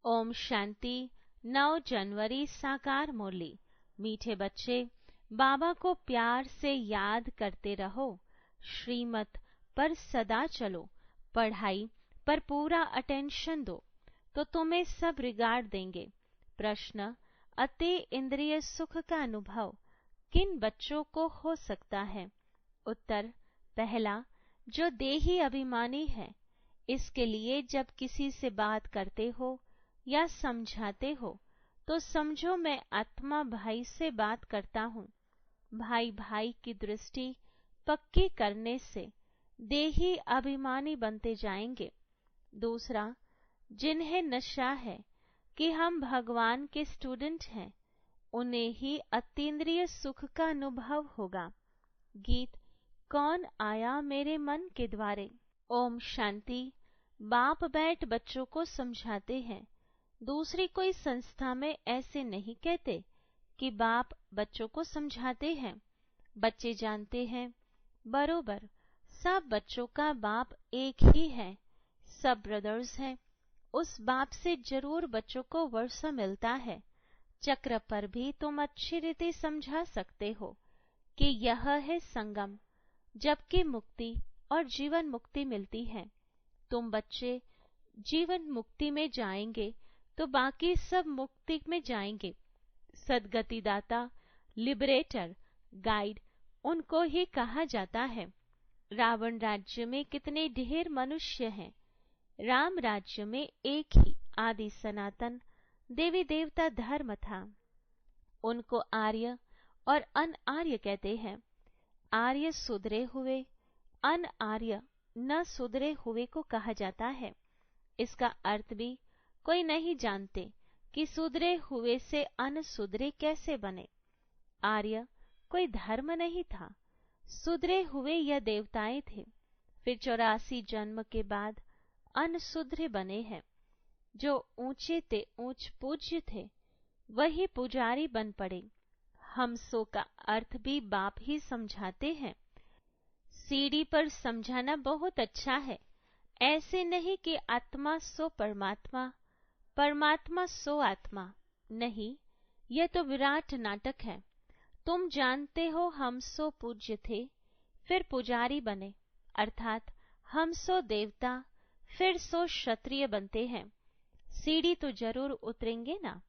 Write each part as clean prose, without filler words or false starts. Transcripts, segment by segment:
ओम शांति। 9 जनवरी साकार मुरली। मीठे बच्चे, बाबा को प्यार से याद करते रहो। श्रीमत पर सदा चलो, पढ़ाई पर पूरा अटेंशन दो, तो तुम्हें सब रिगार्ड देंगे। प्रश्न, अति इंद्रिय सुख का अनुभव किन बच्चों को हो सकता है? उत्तर, पहला, जो देही अभिमानी है। इसके लिए जब किसी से बात करते हो या समझाते हो तो समझो मैं आत्मा भाई से बात करता हूँ। भाई भाई की दृष्टि पक्की करने से देही अभिमानी बनते जाएंगे। दूसरा, जिन्हें नशा है कि हम भगवान के स्टूडेंट हैं, उन्हें ही अतीन्द्रिय सुख का अनुभव होगा। गीत, कौन आया मेरे मन के द्वारे। ओम शांति। बाप बैठ बच्चों को समझाते हैं। दूसरी कोई संस्था में ऐसे नहीं कहते कि बाप बच्चों को समझाते हैं। बच्चे जानते हैं बरोबर सब बच्चों का बाप एक ही है, सब ब्रदर्स हैं। उस बाप से जरूर बच्चों को वर्षा मिलता है। चक्र पर भी तुम अच्छी रीति समझा सकते हो कि यह है संगम, जबकि मुक्ति और जीवन मुक्ति मिलती है। तुम बच्चे जीवन मुक्ति में जाएंगे तो बाकी सब मुक्ति में जाएंगे। सदगति दाता, लिबरेटर, गाइड उनको ही कहा जाता है। रावण राज्य में कितने ढेर मनुष्य हैं। राम राज्य में एक ही आदि सनातन देवी देवता धर्म था। उनको आर्य और अनआर्य कहते हैं। आर्य सुधरे हुए, अनआर्य न सुधरे हुए को कहा जाता है। इसका अर्थ भी कोई नहीं जानते कि सुधरे हुए से अनसुधरे कैसे बने। आर्य कोई धर्म नहीं था, सुधरे हुए यह देवताएं थे। फिर 84 जन्म के बाद अनसुधरे बने हैं। जो ऊंचे ते ऊंच पूज्य थे वही पुजारी बन पड़े। हम सो का अर्थ भी बाप ही समझाते हैं। सीढ़ी पर समझाना बहुत अच्छा है। ऐसे नहीं कि आत्मा सो परमात्मा, परमात्मा सो आत्मा। नहीं, यह तो विराट नाटक है। तुम जानते हो हम सो पूज्य थे, फिर पुजारी बने, अर्थात हम सो देवता, फिर सो क्षत्रिय बनते हैं। सीढ़ी तो जरूर उतरेंगे ना।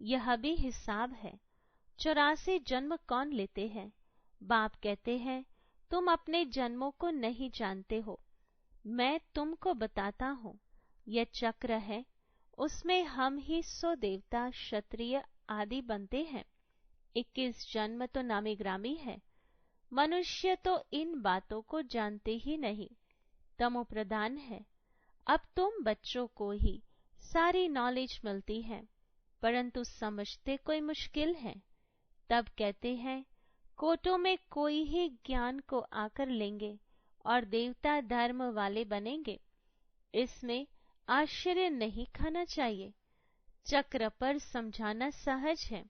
यह भी हिसाब है। 84 जन्म कौन लेते हैं? बाप कहते हैं तुम अपने जन्मों को नहीं जानते हो, मैं तुमको बताता हूँ। यह चक्र है, उसमें हम ही सो देवता, क्षत्रिय आदि बनते हैं। 21 जन्म तो नामी ग्रामी है। मनुष्य तो इन बातों को जानते ही नहीं, तमो प्रधान है। अब तुम बच्चों को ही सारी नॉलेज मिलती है, परंतु समझते कोई मुश्किल है। तब कहते हैं कोटों में कोई ही ज्ञान को आकर लेंगे और देवता धर्म वाले बनेंगे। इसमें आश्चर्य नहीं खाना चाहिए। चक्र पर समझाना सहज है।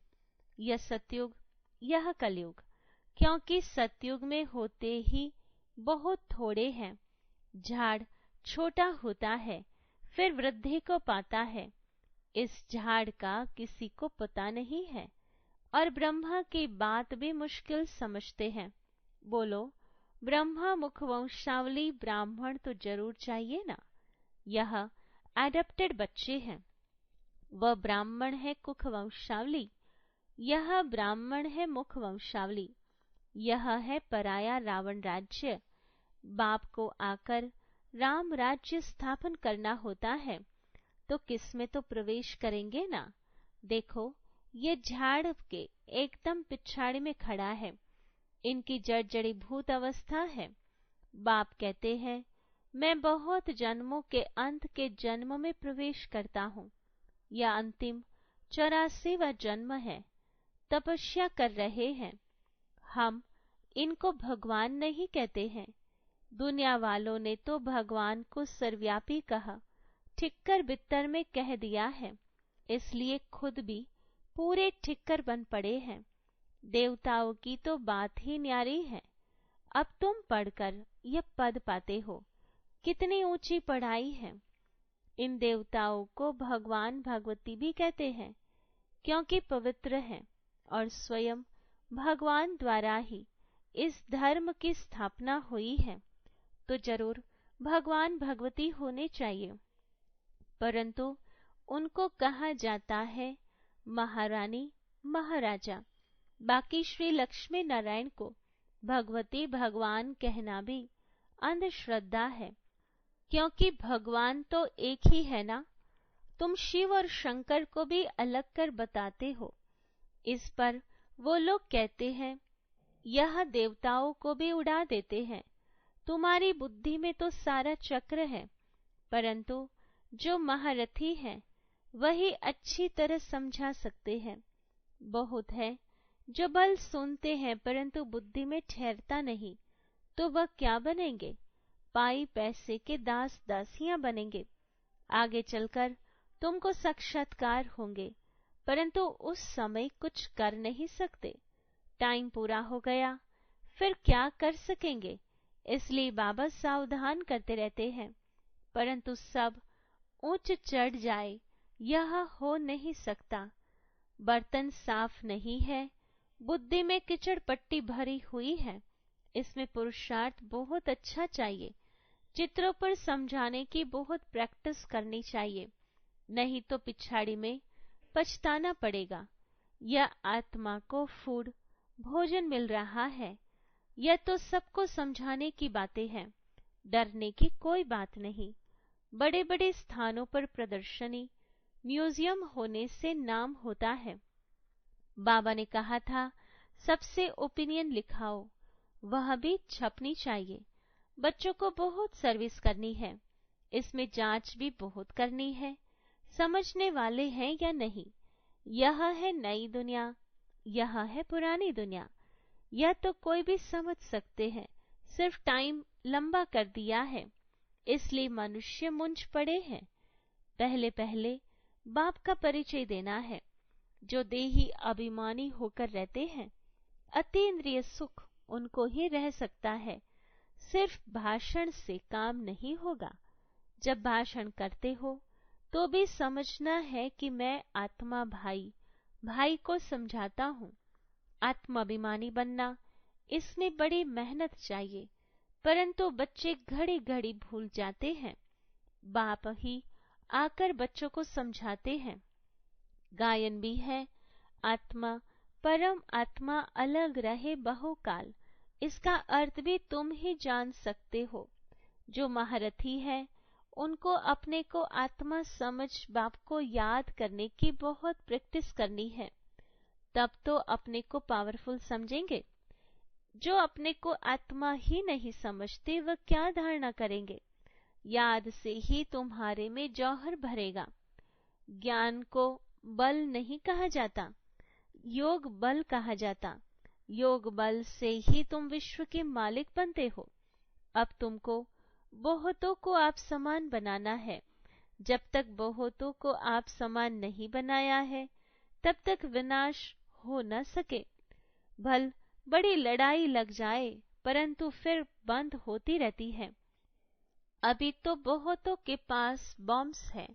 यह सतयुग, यह कलयुग, क्योंकि सतयुग में होते ही बहुत थोड़े हैं। झाड़ छोटा होता है, फिर वृद्धि को पाता है। इस झाड़ का किसी को पता नहीं है और ब्रह्मा की बात भी मुश्किल समझते हैं। बोलो, ब्रह्मा मुखवंशावली ब्राह्मण तो जरूर चाहिए ना। यह एडप्टेड बच्चे हैं। वह ब्राह्मण है कुखवंशावली, यह ब्राह्मण है मुखवंशावली। यह है पराया रावण राज्य। बाप को आकर राम राज्य स्थापन करना होता है, तो किसमें तो प्रवेश करेंगे ना। देखो, ये झाड़ के एकदम पिछाड़ी में खड़ा है। इनकी जड़ जड़ीभूत अवस्था है। बाप कहते हैं मैं बहुत जन्मों के अंत के जन्म में प्रवेश करता हूँ। यह अंतिम 84वां जन्म है। तपस्या कर रहे हैं। हम इनको भगवान नहीं कहते हैं। दुनिया वालों ने तो भगवान को सर्वव्यापी कहा, ठिक्कर बित्तर में कह दिया है, इसलिए खुद भी पूरे ठिक्कर बन पड़े हैं। देवताओं की तो बात ही न्यारी है। अब तुम पढ़कर यह पद पाते हो। कितनी ऊंची पढ़ाई है। इन देवताओं को भगवान भगवती भी कहते हैं, क्योंकि पवित्र हैं और स्वयं भगवान द्वारा ही इस धर्म की स्थापना हुई है, तो जरूर भगवान भगवती होने चाहिए। परंतु उनको कहा जाता है महारानी महाराजा। बाकी श्री लक्ष्मी नारायण को भगवती भगवान कहना भी अंधश्रद्धा है, क्योंकि भगवान तो एक ही है ना। तुम शिव और शंकर को भी अलग कर बताते हो। इस पर वो लोग कहते हैं, यह देवताओं को भी उड़ा देते हैं। तुम्हारी बुद्धि में तो सारा चक्र है, परंतु जो महारथी है वही अच्छी तरह समझा सकते हैं। बहुत है जो बल सुनते हैं परंतु बुद्धि में ठहरता नहीं, तो वह क्या बनेंगे? पाई पैसे के दास दासियां बनेंगे। आगे चलकर तुमको साक्षात्कार होंगे, परंतु उस समय कुछ कर नहीं सकते। टाइम पूरा हो गया, फिर क्या कर सकेंगे? इसलिए बाबा सावधान करते रहते हैं, परंतु सब ऊंच चढ़ जाए यह हो नहीं सकता। बर्तन साफ नहीं है, बुद्धि में कीचड़ पट्टी भरी हुई है। इसमें पुरुषार्थ बहुत अच्छा चाहिए। चित्रों पर समझाने की बहुत प्रैक्टिस करनी चाहिए, नहीं तो पिछाड़ी में पछताना पड़ेगा। यह आत्मा को फूड भोजन मिल रहा है। यह तो सबको समझाने की बातें हैं, डरने की कोई बात नहीं। बड़े बड़े स्थानों पर प्रदर्शनी म्यूजियम होने से नाम होता है। बाबा ने कहा था सबसे ओपिनियन लिखाओ, वह भी छपनी चाहिए। बच्चों को बहुत सर्विस करनी है, इसमें जांच भी बहुत करनी है, समझने वाले हैं या नहीं। यह है नई दुनिया, यह है पुरानी दुनिया। यह तो कोई भी समझ सकते हैं, सिर्फ टाइम लंबा कर दिया है, इसलिए मनुष्य मुंझ पड़े हैं। पहले पहले बाप का परिचय देना है। जो देही अभिमानी होकर रहते हैं, अतीन्द्रिय सुख उनको ही रह सकता है। सिर्फ भाषण से काम नहीं होगा। जब भाषण करते हो तो भी समझना है कि मैं आत्मा भाई भाई को समझाता हूँ। आत्माभिमानी बनना, इसमें बड़ी मेहनत चाहिए, परंतु बच्चे घड़ी घड़ी भूल जाते हैं। बाप ही आकर बच्चों को समझाते हैं। गायन भी है, आत्मा परम आत्मा अलग रहे बहुकाल। इसका अर्थ भी तुम ही जान सकते हो। जो महारथी है उनको अपने को आत्मा समझ बाप को याद करने की बहुत प्रैक्टिस करनी है, तब तो अपने को पावरफुल समझेंगे। जो अपने को आत्मा ही नहीं समझते वह क्या धारणा करेंगे? याद से ही तुम्हारे में जौहर भरेगा। ज्ञान को बल नहीं कहा जाता, योग बल कहा जाता। योग बल से ही तुम विश्व के मालिक बनते हो। अब तुमको बहुतों को आप समान बनाना है। जब तक बहुतों को आप समान नहीं बनाया है, तब तक विनाश हो न सके। भल बड़ी लड़ाई लग जाए, परंतु फिर बंद होती रहती है। अभी तो बहुतों के पास बॉम्ब्स है,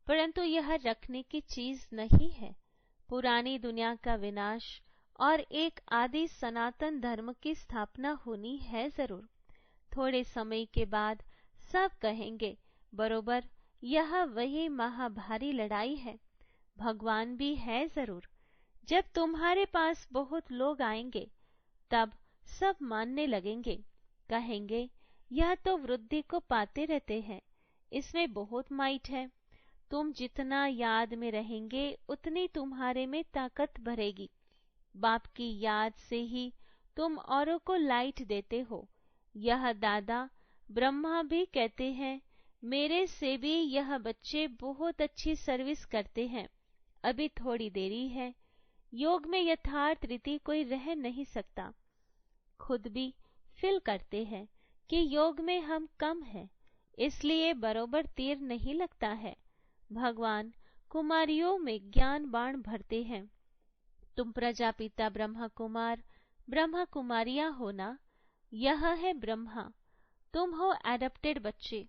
परंतु यह रखने की चीज नहीं है। पुरानी दुनिया का विनाश और एक आदि सनातन धर्म की स्थापना होनी है जरूर। थोड़े समय के बाद सब कहेंगे, बरोबर यह वही महाभारी लड़ाई है। भगवान भी है जरूर। जब तुम्हारे पास बहुत लोग आएंगे, तब सब मानने लगेंगे, कहेंगे यह तो वृद्धि को पाते रहते हैं, इसमें बहुत माइट है। तुम जितना याद में रहेंगे उतनी तुम्हारे में ताकत भरेगी। बाप की याद से ही तुम औरों को लाइट देते हो। यह दादा ब्रह्मा भी कहते हैं, मेरे से भी यह बच्चे बहुत अच्छी सर्विस करते हैं। अभी थोड़ी देरी है। योग में यथार्थ रीति कोई रह नहीं सकता। खुद भी फील करते हैं कि योग में हम कम हैं, इसलिए बरोबर तीर नहीं लगता है। भगवान कुमारियों में ज्ञान बाण भरते हैं। तुम प्रजापिता ब्रह्मा कुमार ब्रह्मा कुमारियां हो ना। यह है ब्रह्मा, तुम हो एडप्टेड बच्चे।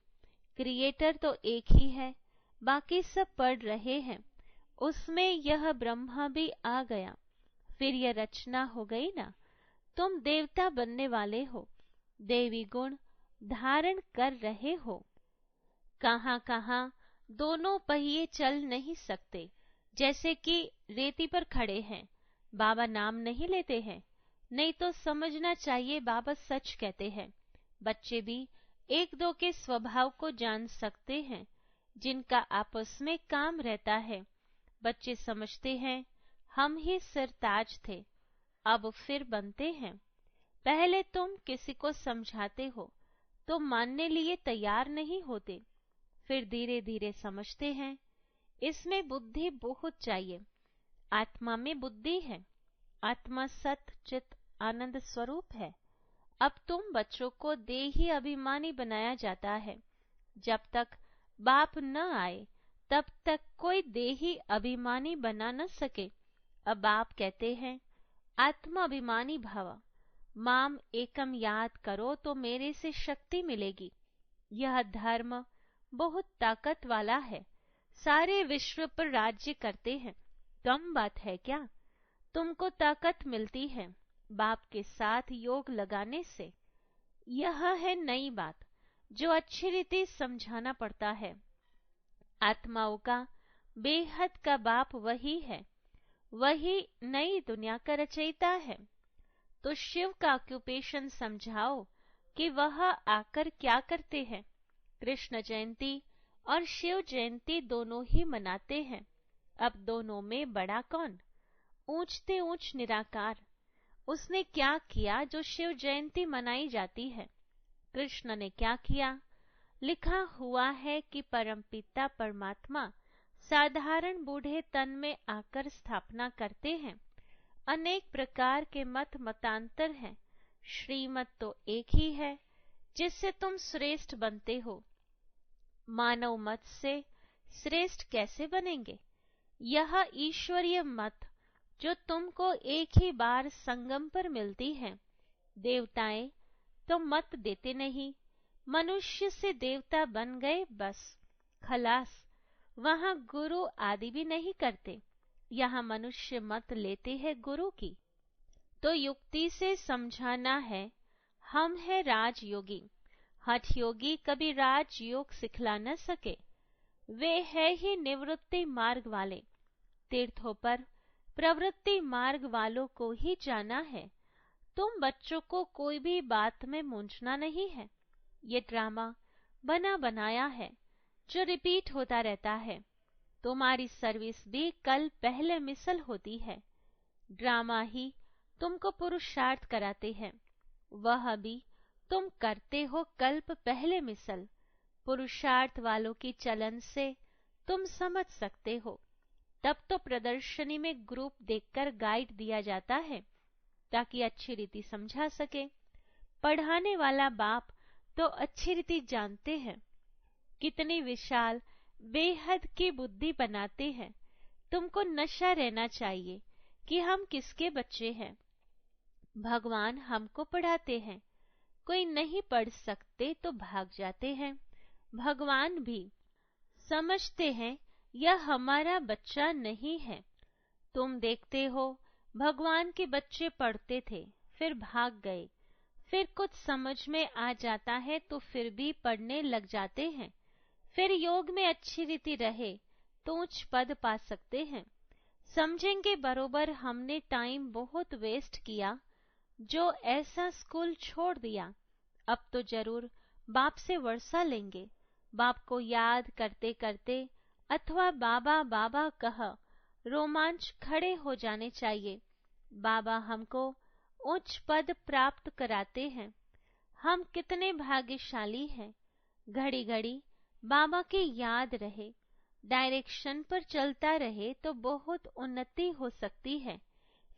क्रिएटर तो एक ही है, बाकी सब पढ़ रहे हैं, उसमें यह ब्रह्मा भी आ गया, फिर यह रचना हो गई ना। तुम देवता बनने वाले हो, देवी गुण धारण कर रहे हो। कहाँ कहाँ दोनों पहिए चल नहीं सकते, जैसे कि रेती पर खड़े हैं, बाबा नाम नहीं लेते हैं। नहीं तो समझना चाहिए बाबा सच कहते हैं। बच्चे भी एक दो के स्वभाव को जान सकते हैं, जिनका आपस में काम रहता है। बच्चे समझते हैं हम ही सिरताज थे, अब फिर बनते हैं। पहले तुम किसी को समझाते हो तो मानने लिए तैयार नहीं होते, फिर धीरे धीरे समझते हैं। इसमें बुद्धि बहुत चाहिए। आत्मा में बुद्धि है। आत्मा सत चित आनंद स्वरूप है। अब तुम बच्चों को देही अभिमानी बनाया जाता है। जब तक बाप न आए तब तक कोई देही अभिमानी बना न सके। अब बाप कहते हैं आत्मा अभिमानी भव, माम एकम याद करो तो मेरे से शक्ति मिलेगी। यह धर्म बहुत ताकत वाला है, सारे विश्व पर राज्य करते हैं। कम बात है क्या? तुमको ताकत मिलती है बाप के साथ योग लगाने से। यह है नई बात जो अच्छी रीति समझाना पड़ता है। आत्माओं का बेहद का बाप वही है, वही नई दुनिया का रचयिता है। तो शिव का ऑक्यूपेशन समझाओ कि वह आकर क्या करते हैं। कृष्ण जयंती और शिव जयंती दोनों ही मनाते हैं। अब दोनों में बड़ा कौन? ऊंचते ऊंच निराकार। उसने क्या किया जो शिव जयंती मनाई जाती है? कृष्ण ने क्या किया? लिखा हुआ है कि परमपिता परमात्मा साधारण बूढ़े तन में आकर स्थापना करते हैं। अनेक प्रकार के मत मतांतर हैं, श्रीमत तो एक ही है जिससे तुम श्रेष्ठ बनते हो। मानव मत से श्रेष्ठ कैसे बनेंगे? यह ईश्वरीय मत जो तुमको एक ही बार संगम पर मिलती है। देवताएं तो मत देते नहीं, मनुष्य से देवता बन गए बस खलास। वहां गुरु आदि भी नहीं करते, यहाँ मनुष्य मत लेते हैं गुरु की। तो युक्ति से समझाना है। हम है राजयोगी, हठ योगी कभी राजयोग सिखला न सके। वे है ही निवृत्ति मार्ग वाले। तीर्थों पर प्रवृत्ति मार्ग वालों को ही जाना है। तुम बच्चों को कोई भी बात में मूंझना नहीं है। ये ड्रामा बना बनाया है जो रिपीट होता रहता है। तुम्हारी सर्विस भी कल पहले मिसल होती है। ड्रामा ही तुमको पुरुषार्थ कराते हैं, वह भी तुम करते हो कल्प पहले मिसल। पुरुषार्थ वालों की चलन से तुम समझ सकते हो। तब तो प्रदर्शनी में ग्रुप देखकर गाइड दिया जाता है ताकि अच्छी रीति समझा सके। पढ़ाने वाला बाप तो अच्छी रीति जानते हैं। कितनी विशाल बेहद की बुद्धि बनाते हैं। तुमको नशा रहना चाहिए कि हम किसके बच्चे हैं। भगवान हमको पढ़ाते हैं। कोई नहीं पढ़ सकते तो भाग जाते हैं। भगवान भी समझते हैं यह हमारा बच्चा नहीं है। तुम देखते हो भगवान के बच्चे पढ़ते थे, फिर भाग गए, फिर कुछ समझ में आ जाता है तो फिर भी पढ़ने लग जाते हैं। फिर योग में अच्छी रीति रहे तो उच्च पद पा सकते हैं। समझेंगे बरोबर हमने टाइम बहुत वेस्ट किया जो ऐसा स्कूल छोड़ दिया। अब तो जरूर बाप से वर्षा लेंगे। बाप को याद करते करते अथवा बाबा बाबा कह रोमांच खड़े हो जाने चाहिए। बाबा हमको उच्च पद प्राप्त कराते हैं। हम कितने भाग्यशाली हैं। घड़ी घड़ी बाबा की याद रहे, डायरेक्शन पर चलता रहे तो बहुत उन्नति हो सकती है।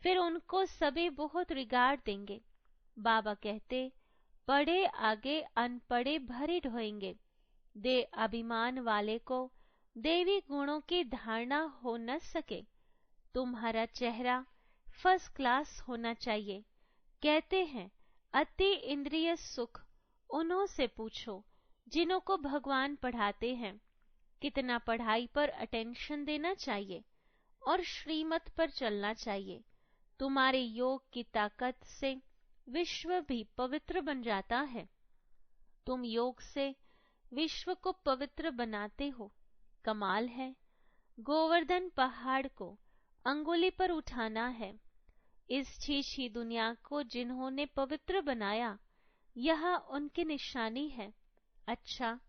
फिर उनको सभी बहुत रिगार्ड देंगे। बाबा कहते पढ़े आगे अनपढ़े भरे ढोएंगे। दे अभिमान वाले को देवी गुणों की धारणा हो न सके। तुम्हारा चेहरा फर्स्ट क्लास होना चाहिए। कहते हैं अति इंद्रिय सुख उन्हों से पूछो जिन्हों को भगवान पढ़ाते हैं। कितना पढ़ाई पर अटेंशन देना चाहिए और श्रीमत पर चलना चाहिए। तुम्हारे योग की ताकत से विश्व भी पवित्र बन जाता है। तुम योग से विश्व को पवित्र बनाते हो। कमाल है। गोवर्धन पहाड़ को अंगुली पर उठाना है। इस छीछी दुनिया को जिन्होंने पवित्र बनाया, यह उनकी निशानी है। अच्छा,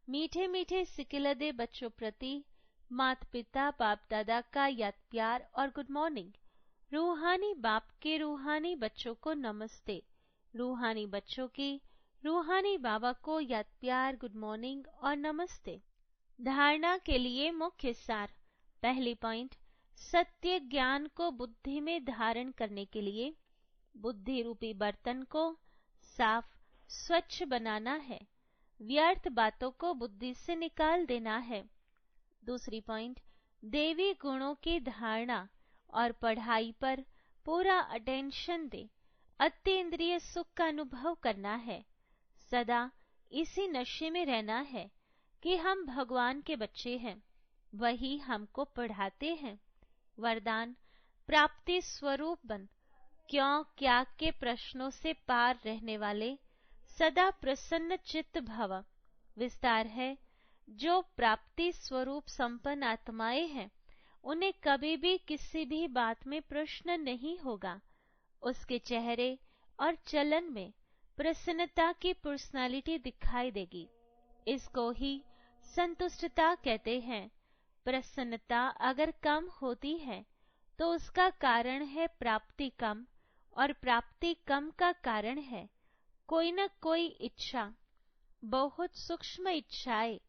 मीठे मीठे सिकिलदे बच्चों प्रति माता पिता बाप दादा का याद प्यार और गुड मॉर्निंग। रूहानी बाप के रूहानी बच्चों को नमस्ते। रूहानी बच्चों की रूहानी बाबा को याद प्यार, गुड मॉर्निंग और नमस्ते। धारणा के लिए मुख्य सार। पहली पॉइंट, सत्य ज्ञान को बुद्धि में धारण करने के लिए बुद्धि रूपी बर्तन को साफ स्वच्छ बनाना है। व्यर्थ बातों को बुद्धि से निकाल देना है। दूसरी पॉइंट, देवी गुणों की धारणा और पढ़ाई पर पूरा अटेंशन दे। अतीन्द्रिय सुख का अनुभव करना है। सदा इसी नशे में रहना है कि हम भगवान के बच्चे हैं, वही हमको पढ़ाते हैं। वरदान, प्राप्ति स्वरूप बन। क्यों क्या के प्रश्नों से पार रहने वाले सदा प्रसन्न चित्त भव। विस्तार है, जो प्राप्ति स्वरूप संपन्न आत्माएं हैं, उन्हें कभी भी किसी भी बात में प्रश्न नहीं होगा। उसके चेहरे और चलन में प्रसन्नता की पर्सनालिटी दिखाई देगी। इसको ही संतुष्टता कहते हैं। प्रसन्नता अगर कम होती है तो उसका कारण है प्राप्ति कम, और प्राप्ति कम का कारण है कोई न कोई इच्छा। बहुत सूक्ष्म इच्छाएं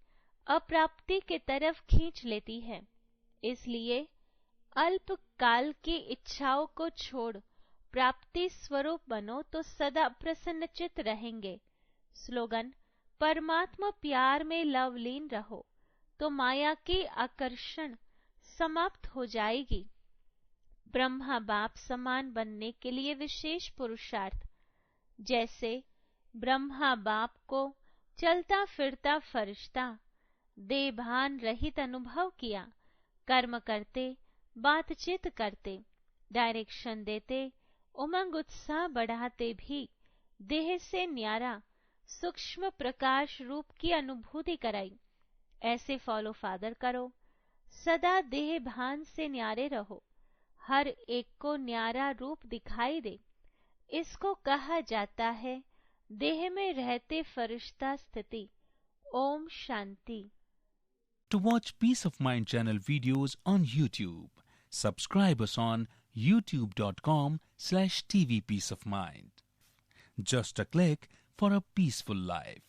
अप्राप्ति के तरफ खींच लेती है। इसलिए अल्प काल की इच्छाओं को छोड़ प्राप्ति स्वरूप बनो तो सदा प्रसन्नचित रहेंगे। स्लोगन, परमात्मा प्यार में लवलीन रहो तो माया की आकर्षण समाप्त हो जाएगी। ब्रह्मा बाप समान बनने के लिए विशेष पुरुषार्थ। जैसे ब्रह्मा बाप को चलता फिरता फरिश्ता देभान रहित अनुभव किया, कर्म करते, बातचीत करते, डायरेक्शन देते, उमंग उत्साह बढ़ाते भी देह से न्यारा सूक्ष्म प्रकाश रूप की अनुभूति कराई। ऐसे फॉलो फादर करो। सदा देह भान से न्यारे रहो। हर एक को न्यारा रूप दिखाई दे। इसको कहा जाता है देह में रहते फरिश्ता स्थिति। Om Shanti. To watch Peace of Mind channel videos on YouTube, subscribe us on youtube.com/tvpeaceofmind. Just a click for a peaceful life.